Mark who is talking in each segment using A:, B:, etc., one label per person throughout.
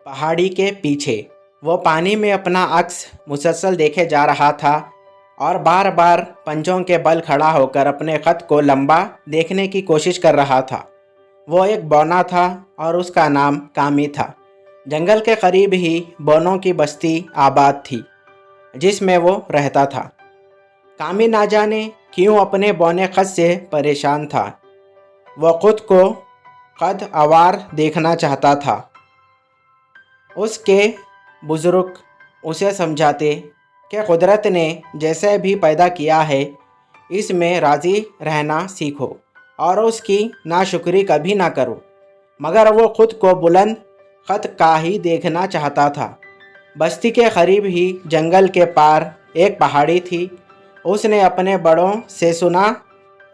A: पहाड़ी के पीछे वो पानी में अपना अक्स मुसलसल देखे जा रहा था और बार बार पंजों के बल खड़ा होकर अपने ख़त को लंबा देखने की कोशिश कर रहा था। वो एक बौना था और उसका नाम कामी था। जंगल के करीब ही बौनों की बस्ती आबाद थी जिसमें वो रहता था। कामी ना जाने क्यों अपने बौने ख़त से परेशान था। वो खुद को ख़ुद आवार देखना चाहता था। उसके बुज़ुर्ग उसे समझाते कि कुदरत ने जैसे भी पैदा किया है इसमें राज़ी रहना सीखो और उसकी नाशुक्री कभी ना करो, मगर वो खुद को बुलंद ख़त का ही देखना चाहता था। बस्ती के करीब ही जंगल के पार एक पहाड़ी थी। उसने अपने बड़ों से सुना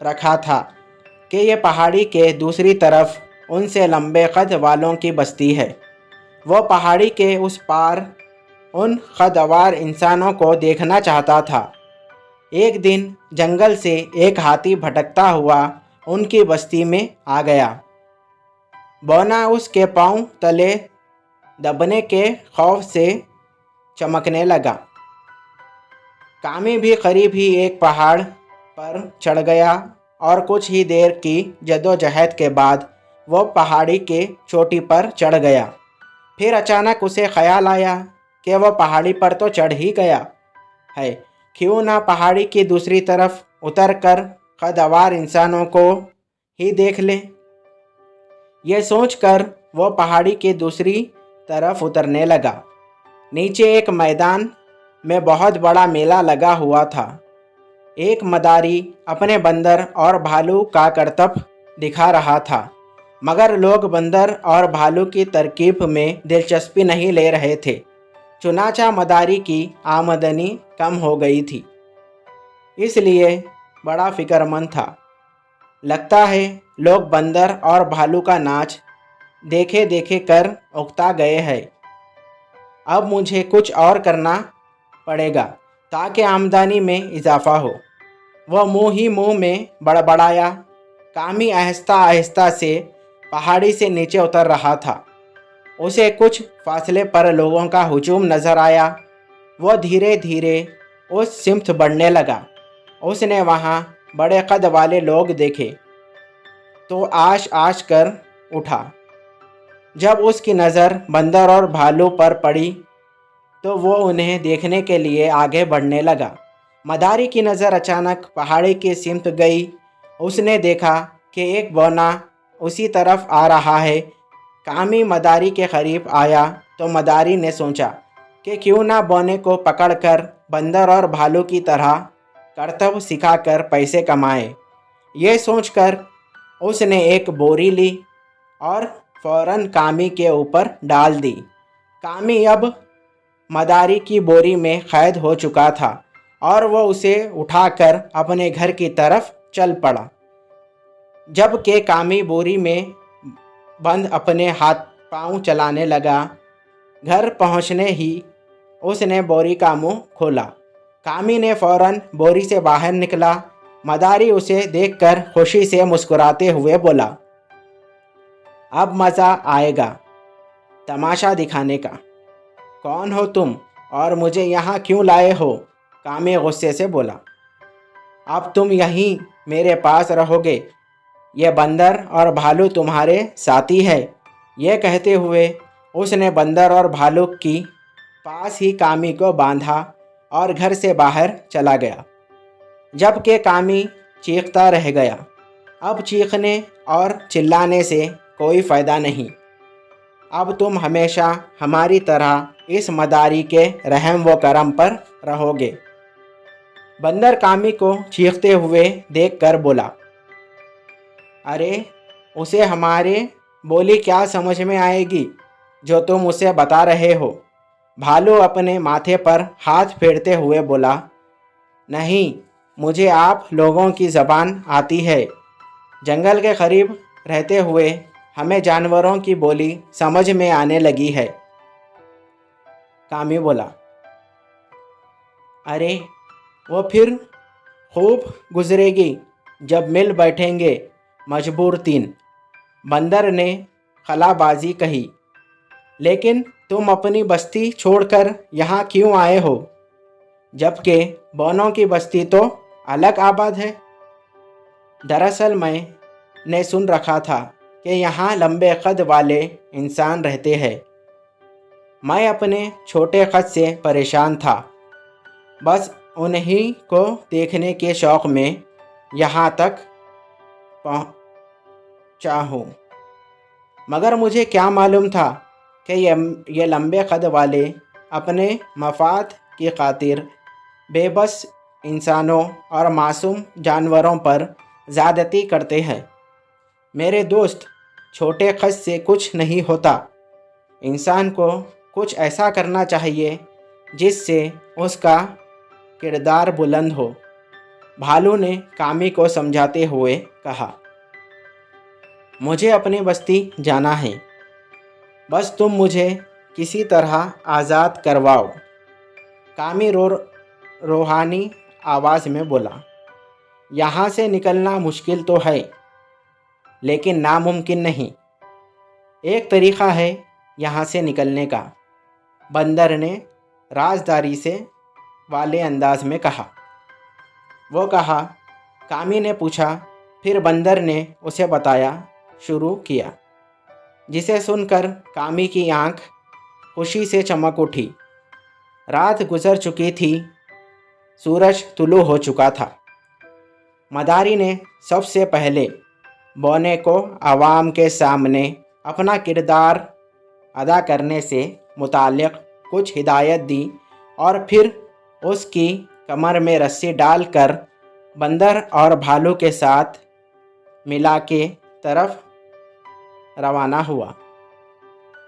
A: रखा था कि ये पहाड़ी के दूसरी तरफ उनसे लंबे कद वालों की बस्ती है। वो पहाड़ी के उस पार उन कदवार इंसानों को देखना चाहता था। एक दिन जंगल से एक हाथी भटकता हुआ उनकी बस्ती में आ गया। बौना उसके पांव तले दबने के खौफ से चमकने लगा। कामी भी करीब ही एक पहाड़ पर चढ़ गया और कुछ ही देर की जद्दोजहद के बाद वो पहाड़ी के चोटी पर चढ़ गया। फिर अचानक उसे ख्याल आया कि वह पहाड़ी पर तो चढ़ ही गया है, क्यों ना पहाड़ी की दूसरी तरफ उतर कर कदवार इंसानों को ही देख ले। ये सोचकर वो पहाड़ी की दूसरी तरफ उतरने लगा। नीचे एक मैदान में बहुत बड़ा मेला लगा हुआ था। एक मदारी अपने बंदर और भालू का करतब दिखा रहा था, मगर लोग बंदर और भालू की तरकीब में दिलचस्पी नहीं ले रहे थे। चुनाचा मदारी की आमदनी कम हो गई थी, इसलिए बड़ा फिक्रमंद था। लगता है लोग बंदर और भालू का नाच देखे देखे कर उकता गए हैं। अब मुझे कुछ और करना पड़ेगा ताकि आमदनी में इजाफा हो। वह मुँह ही मुँह में बड़बड़ाया। कामी आहिस्ता आहिस्ता से पहाड़ी से नीचे उतर रहा था। उसे कुछ फासले पर लोगों का हुजूम नज़र आया। वह धीरे धीरे उस सिमत बढ़ने लगा। उसने वहाँ बड़े कद वाले लोग देखे तो आश आश कर उठा। जब उसकी नज़र बंदर और भालू पर पड़ी तो वो उन्हें देखने के लिए आगे बढ़ने लगा। मदारी की नज़र अचानक पहाड़ी की सिमत गई। उसने देखा कि एक बौना उसी तरफ आ रहा है। कामी मदारी के करीब आया तो मदारी ने सोचा कि क्यों ना बौने को पकड़कर बंदर और भालू की तरह करतब सिखाकर पैसे कमाए। ये सोचकर उसने एक बोरी ली और फौरन कामी के ऊपर डाल दी। कामी अब मदारी की बोरी में कैद हो चुका था और वो उसे उठाकर अपने घर की तरफ चल पड़ा। जबकि कामी बोरी में बंद अपने हाथ पांव चलाने लगा। घर पहुंचने ही उसने बोरी का मुंह खोला। कामी ने फौरन बोरी से बाहर निकला। मदारी उसे देखकर खुशी से मुस्कुराते हुए बोला, अब मज़ा आएगा तमाशा दिखाने का। कौन हो तुम और मुझे यहाँ क्यों लाए हो? कामी गुस्से से बोला। अब तुम यहीं मेरे पास रहोगे, ये बंदर और भालू तुम्हारे साथी है। ये कहते हुए उसने बंदर और भालू की पास ही कामी को बांधा और घर से बाहर चला गया। जबकि कामी चीखता रह गया। अब चीखने और चिल्लाने से कोई फ़ायदा नहीं। अब तुम हमेशा हमारी तरह इस मदारी के रहम व करम पर रहोगे। बंदर कामी को चीखते हुए देखकर बोला, अरे उसे हमारे बोली क्या समझ में आएगी जो तुम उसे बता रहे हो? भालू अपने माथे पर हाथ फेरते हुए बोला, नहीं, मुझे आप लोगों की ज़बान आती है। जंगल के करीब रहते हुए हमें जानवरों की बोली समझ में आने लगी है। कामी बोला, अरे वो फिर खूब गुजरेगी जब मिल बैठेंगे मजबूर तीन। बंदर ने खलाबाजी कही, लेकिन तुम अपनी बस्ती छोड़कर यहाँ क्यों आए हो, जबकि बौनों की बस्ती तो अलग आबाद है? दरअसल मैंने सुन रखा था कि यहाँ लंबे कद वाले इंसान रहते हैं। मैं अपने छोटे कद से परेशान था, बस उन्हीं को देखने के शौक़ में यहाँ तक पहुँचा हूँ। मगर मुझे क्या मालूम था कि ये लंबे कद वाले अपने मफाद की खातिर बेबस इंसानों और मासूम जानवरों पर ज़्यादती करते हैं। मेरे दोस्त, छोटे कद से कुछ नहीं होता। इंसान को कुछ ऐसा करना चाहिए जिससे उसका किरदार बुलंद हो, भालू ने कामी को समझाते हुए कहा। मुझे अपनी बस्ती जाना है, बस तुम मुझे किसी तरह आज़ाद करवाओ, कामी रूहानी आवाज़ में बोला। यहाँ से निकलना मुश्किल तो है, लेकिन नामुमकिन नहीं। एक तरीक़ा है यहाँ से निकलने का, बंदर ने राजदारी से वाले अंदाज में कहा। वो कहा, कामी ने पूछा। फिर बंदर ने उसे बताया शुरू किया, जिसे सुनकर कामी की आंख खुशी से चमक उठी। रात गुजर चुकी थी, सूरज तुलू हो चुका था। मदारी ने सबसे पहले बौने को आवाम के सामने अपना किरदार अदा करने से मुताल्लिक़ कुछ हिदायत दी और फिर उसकी कमर में रस्सी डालकर बंदर और भालू के साथ मिला के तरफ रवाना हुआ।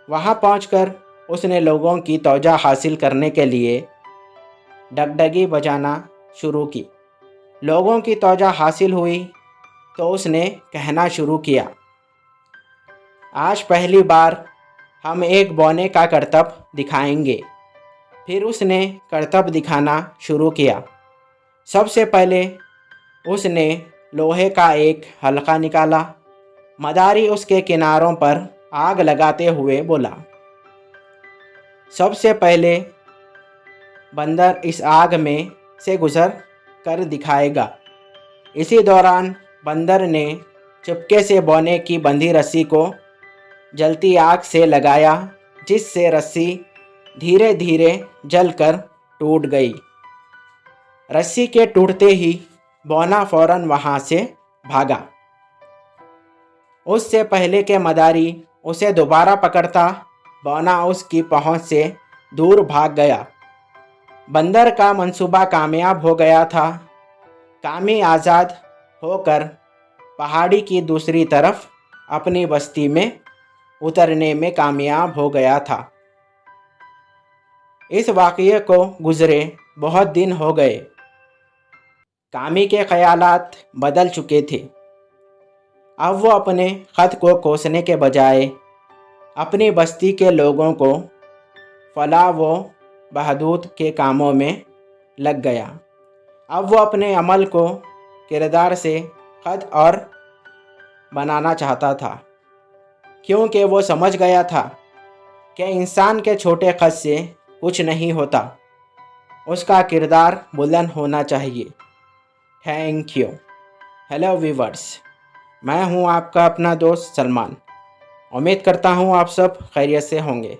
A: वहाँ पहुंचकर उसने लोगों की तवज्जो हासिल करने के लिए डगडगी बजाना शुरू की। लोगों की तवज्जो हासिल हुई तो उसने कहना शुरू किया, आज पहली बार हम एक बौने का करतब दिखाएंगे। फिर उसने करतब दिखाना शुरू किया। सबसे पहले उसने लोहे का एक हल्का निकाला। मदारी उसके किनारों पर आग लगाते हुए बोला, सबसे पहले बंदर इस आग में से गुजर कर दिखाएगा। इसी दौरान बंदर ने चुपके से बौने की बंधी रस्सी को जलती आग से लगाया, जिससे रस्सी धीरे धीरे जलकर टूट गई। रस्सी के टूटते ही बौना फौरन वहाँ से भागा। उससे पहले के मदारी उसे दोबारा पकड़ता, बौना उसकी पहुंच से दूर भाग गया। बंदर का मंसूबा कामयाब हो गया था। कामी आज़ाद होकर पहाड़ी की दूसरी तरफ अपनी बस्ती में उतरने में कामयाब हो गया था। इस वाक़ये को गुज़रे बहुत दिन हो गए। कामी के ख़यालात बदल चुके थे। अब वो अपने ख़त को कोसने के बजाय अपनी बस्ती के लोगों को फलाह व बहदूद के कामों में लग गया। अब वो अपने अमल को किरदार से ख़त और बनाना चाहता था, क्योंकि वो समझ गया था कि इंसान के छोटे ख़त से कुछ नहीं होता, उसका किरदार बुलंद होना चाहिए। Thank you. हेलो व्यूवर्स, मैं हूं आपका अपना दोस्त सलमान। उम्मीद करता हूं आप सब खैरियत से होंगे।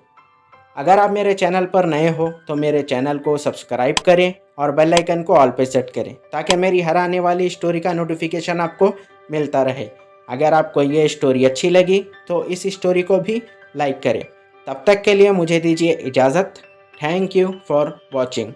A: अगर आप मेरे चैनल पर नए हो तो मेरे चैनल को सब्सक्राइब करें और बेल आइकन को ऑल पे सेट करें, ताकि मेरी हर आने वाली स्टोरी का नोटिफिकेशन आपको मिलता रहे। अगर आपको ये स्टोरी अच्छी लगी तो इस स्टोरी को भी लाइक करें। तब तक के लिए मुझे दीजिए इजाज़त। Thank you for watching.